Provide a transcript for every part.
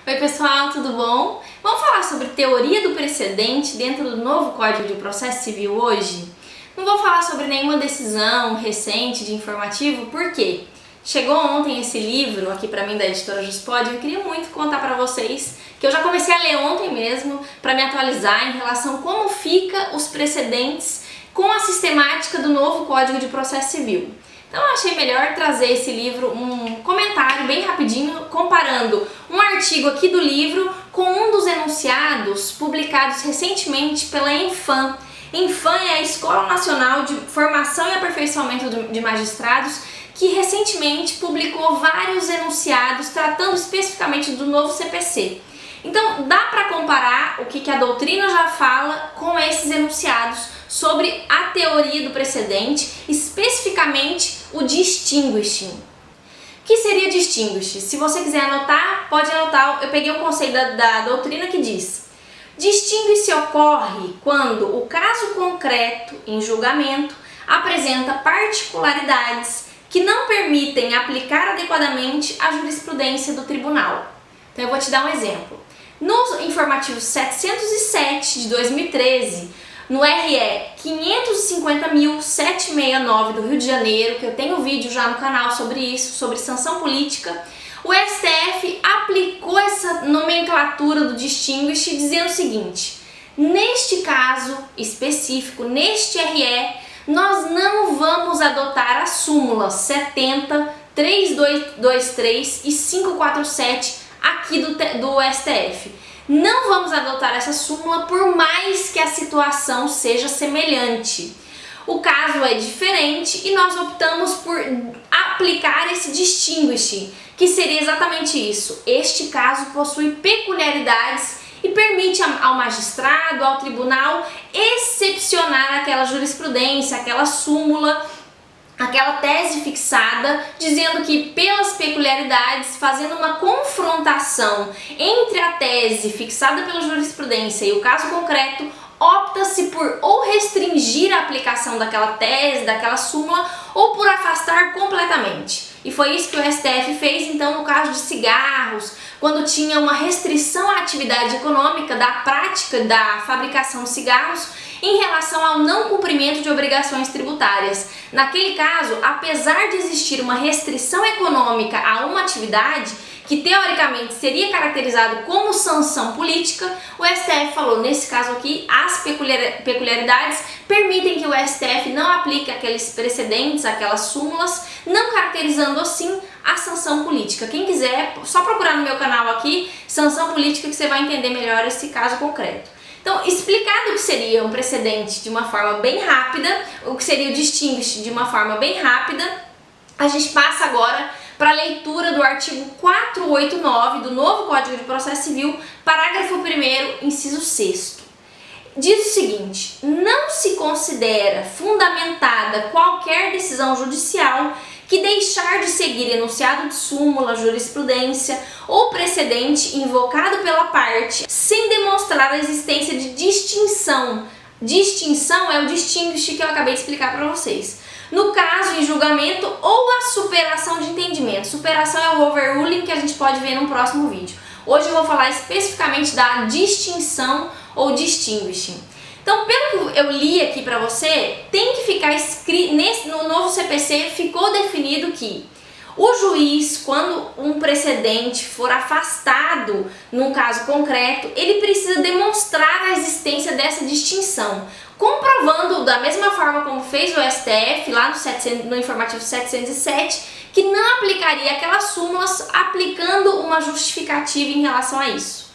Oi pessoal, tudo bom? Vamos falar sobre teoria do precedente dentro do novo Código de Processo Civil hoje? Não vou falar sobre nenhuma decisão recente de informativo, porque chegou ontem esse livro aqui para mim da editora Juspod e eu queria muito contar para vocês que eu já comecei a ler ontem mesmo para me atualizar em relação a como fica os precedentes com a sistemática do novo Código de Processo Civil. Então eu achei melhor trazer esse livro, um comentário bem rapidinho, comparando um artigo aqui do livro com um dos enunciados publicados recentemente pela ENFAM. ENFAM é a Escola Nacional de Formação e Aperfeiçoamento de Magistrados, que recentemente publicou vários enunciados tratando especificamente do novo CPC. Então dá para comparar o que a doutrina já fala com esses enunciados sobre a teoria do precedente, especificamente o distinguishing. O que seria distinguishing? Se você quiser anotar, pode anotar. Eu peguei um conceito da doutrina que diz: distingue-se ocorre quando o caso concreto em julgamento apresenta particularidades que não permitem aplicar adequadamente a jurisprudência do tribunal. Então eu vou te dar um exemplo. No informativo 707 de 2013, no RE 550.769 do Rio de Janeiro, que eu tenho vídeo já no canal sobre isso, sobre sanção política, o STF aplicou essa nomenclatura do distinguish dizendo o seguinte: neste caso específico, neste RE, nós não vamos adotar as súmulas 70, 3223 e 547 aqui do STF. Não vamos adotar essa súmula por mais que a situação seja semelhante. O caso é diferente e nós optamos por aplicar esse distinguishing, que seria exatamente isso. Este caso possui peculiaridades e permite ao magistrado, ao tribunal, excepcionar aquela jurisprudência, aquela súmula, aquela tese fixada, dizendo que pelas peculiaridades, fazendo uma confrontação entre a tese fixada pela jurisprudência e o caso concreto, opta-se por ou restringir a aplicação daquela tese, daquela súmula, ou por afastar completamente. E foi isso que o STF fez então no caso de cigarros, quando tinha uma restrição à atividade econômica da prática da fabricação de cigarros em relação ao não cumprimento de obrigações tributárias. Naquele caso, apesar de existir uma restrição econômica a uma atividade, que teoricamente seria caracterizado como sanção política, o STF falou, nesse caso aqui, as peculiaridades permitem que o STF não aplique aqueles precedentes, aquelas súmulas, não caracterizando assim a sanção política. Quem quiser, só procurar no meu canal aqui, sanção política, que você vai entender melhor esse caso concreto. Então, explicado o que seria um precedente de uma forma bem rápida, o que seria o distinguish de uma forma bem rápida, a gente passa agora para a leitura do artigo 489 do novo Código de Processo Civil, parágrafo 1º, inciso 6º. Diz o seguinte: não se considera fundamentada qualquer decisão judicial que deixar de seguir enunciado de súmula, jurisprudência ou precedente invocado pela parte sem demonstrar a existência de distinção. Distinção é o distinguish que eu acabei de explicar para vocês. No caso, em julgamento ou a superação de entendimento. Superação é o overruling, que a gente pode ver no próximo vídeo. Hoje eu vou falar especificamente da distinção ou distinguishing. Então, pelo que eu li aqui para você, tem que ficar escrito, no novo CPC ficou definido que o juiz, quando um precedente for afastado num caso concreto, ele precisa demonstrar a existência dessa distinção, comprovando da mesma forma como fez o STF lá no informativo 707, que não aplicaria aquelas súmulas aplicando uma justificativa em relação a isso.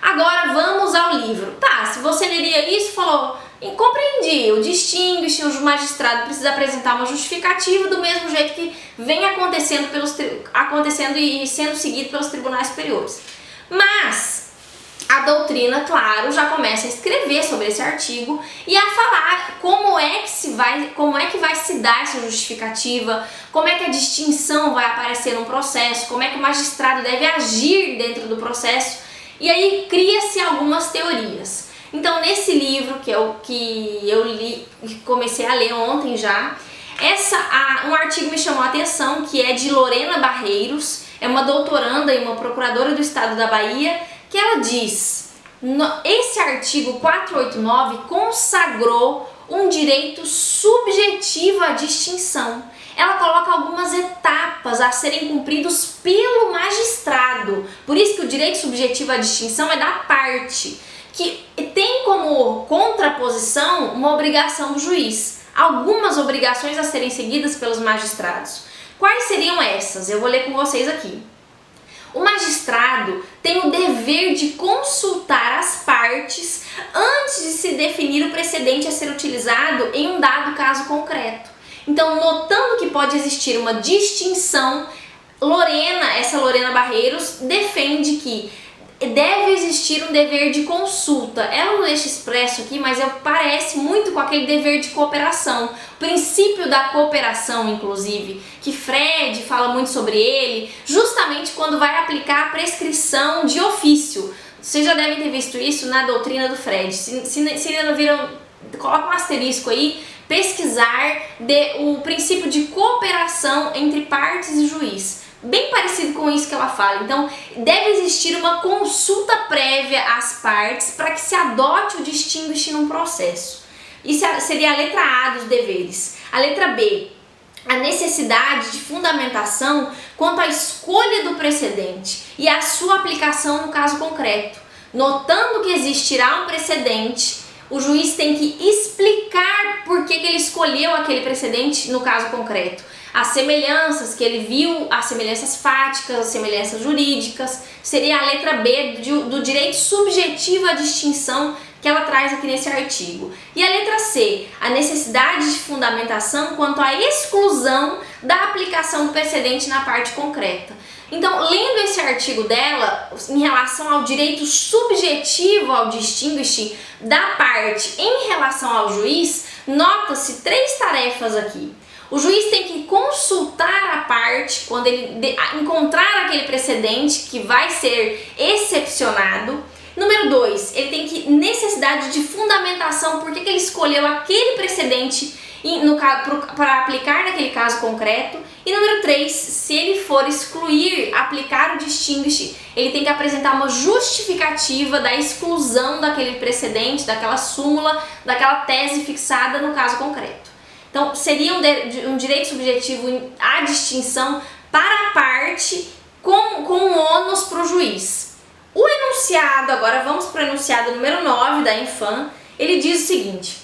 Agora vamos ao livro. Tá, se você leria isso, falou, compreendi, o distinguish, o magistrado precisa apresentar uma justificativa do mesmo jeito que vem acontecendo e sendo seguido pelos tribunais superiores. Mas a doutrina, claro, já começa a escrever sobre esse artigo e a falar como é que vai se dar essa justificativa, como é que a distinção vai aparecer no processo, como é que o magistrado deve agir dentro do processo. E aí cria-se algumas teorias. Então, nesse livro, que é o que eu li, comecei a ler ontem já, um artigo me chamou a atenção, que é de Lorena Barreiros, é uma doutoranda e uma procuradora do estado da Bahia, que ela diz: esse artigo 489 consagrou um direito subjetivo à distinção. Ela coloca algumas etapas a serem cumpridos pelo magistrado. Por isso que o direito subjetivo à distinção é da parte, que tem como contraposição uma obrigação do juiz. Algumas obrigações a serem seguidas pelos magistrados. Quais seriam essas? Eu vou ler com vocês aqui. O magistrado tem o dever de consultar as partes antes de se definir o precedente a ser utilizado em um dado caso concreto. Então, notando que pode existir uma distinção, essa Lorena Barreiros, defende que deve existir um dever de consulta. Ela não deixa expresso aqui, mas parece muito com aquele dever de cooperação. O princípio da cooperação, inclusive, que Fred fala muito sobre ele, justamente quando vai aplicar a prescrição de ofício. Vocês já devem ter visto isso na doutrina do Fred. Se ainda não viram, coloca um asterisco aí, pesquisar o princípio de cooperação entre partes e juiz. Bem parecido com isso que ela fala. Então, deve existir uma consulta prévia às partes para que se adote o distinguish num processo. Isso seria a letra A dos deveres. A letra B, a necessidade de fundamentação quanto à escolha do precedente e a sua aplicação no caso concreto. Notando que existirá um precedente, o juiz tem que explicar por que ele escolheu aquele precedente no caso concreto. As semelhanças que ele viu, as semelhanças fáticas, as semelhanças jurídicas, seria a letra B do direito subjetivo à distinção que ela traz aqui nesse artigo. E a letra C, a necessidade de fundamentação quanto à exclusão da aplicação do precedente na parte concreta. Então, lendo esse artigo dela, em relação ao direito subjetivo ao distinguish da parte em relação ao juiz, nota-se 3 tarefas aqui. O juiz tem que consultar a parte quando ele encontrar aquele precedente que vai ser excepcionado. Número 2, ele tem que necessidade de fundamentação, por que ele escolheu aquele precedente para aplicar naquele caso concreto. E número 3, se ele for excluir, aplicar o distinguish, ele tem que apresentar uma justificativa da exclusão daquele precedente, daquela súmula, daquela tese fixada no caso concreto. Então, seria um direito subjetivo à distinção para a parte com ônus para o juiz. O enunciado, agora vamos para o enunciado número 9 da Infam, ele diz o seguinte: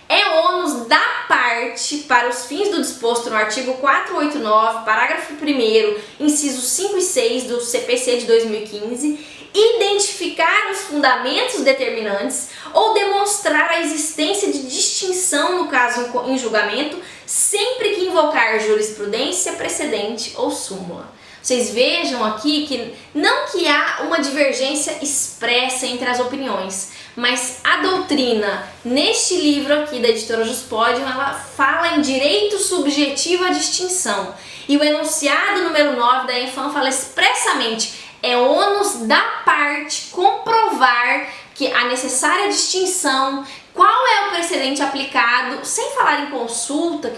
é ônus da parte, para os fins do disposto no artigo 489, parágrafo 1º, incisos 5 e 6 do CPC de 2015, identificar os fundamentos determinantes ou demonstrar a existência de distinção no caso em julgamento, sempre que invocar jurisprudência, precedente ou súmula. Vocês vejam aqui que não que há uma divergência expressa entre as opiniões, mas a doutrina, neste livro aqui da editora Juspodium, ela fala em direito subjetivo à distinção. E o enunciado número 9 da Infam fala expressamente: é ônus da parte comprovar que a necessária distinção, qual é o precedente aplicado, sem falar em consulta,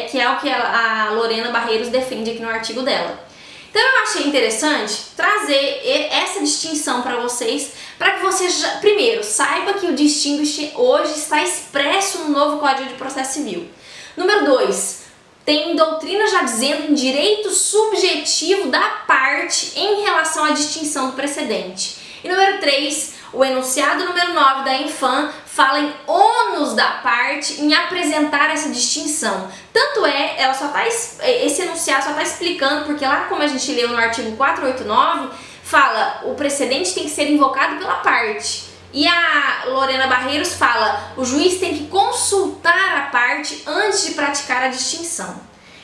que é o que a Lorena Barreiros defende aqui no artigo dela. Então eu achei interessante trazer essa distinção para vocês, para que você primeiro saiba que o distinguish hoje está expresso no novo Código de Processo Civil. Número 2, tem doutrina já dizendo em direito subjetivo da parte em relação à distinção do precedente. E número 3, o enunciado número 9 da Infam fala em ônus da parte em apresentar essa distinção. Tanto esse enunciado só está explicando, porque lá como a gente leu no artigo 489, fala o precedente tem que ser invocado pela parte. E a Lorena Barreiros fala, o juiz tem que consultar a parte antes de praticar a distinção.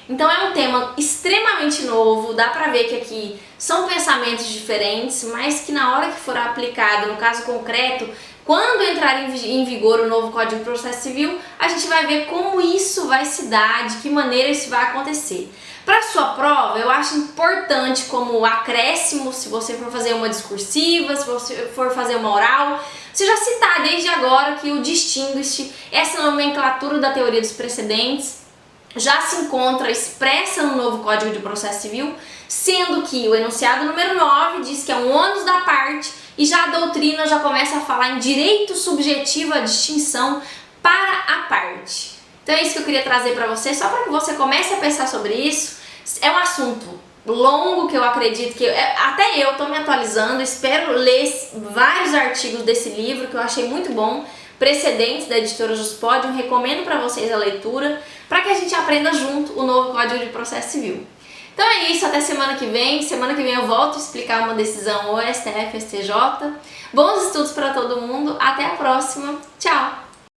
Então é um tema extremamente novo, dá pra ver que aqui são pensamentos diferentes, mas que na hora que for aplicado no caso concreto, quando entrar em vigor o novo Código de Processo Civil, a gente vai ver como isso vai se dar, de que maneira isso vai acontecer. Para sua prova, eu acho importante como acréscimo, se você for fazer uma discursiva, se você for fazer uma oral, você já citar desde agora que o distinguish, essa nomenclatura da teoria dos precedentes, já se encontra expressa no novo Código de Processo Civil. sendo que o enunciado número 9 diz que é um ônus da parte e já a doutrina já começa a falar em direito subjetivo à distinção para a parte. Então é isso que eu queria trazer para você, só para que você comece a pensar sobre isso. É um assunto longo que eu acredito que até eu estou me atualizando, espero ler vários artigos desse livro que eu achei muito bom, Precedentes da editora Juspodium, recomendo para vocês a leitura, para que a gente aprenda junto o novo Código de Processo Civil. Então é isso, até semana que vem eu volto a explicar uma decisão STF, STJ. Bons estudos para todo mundo, até a próxima, tchau!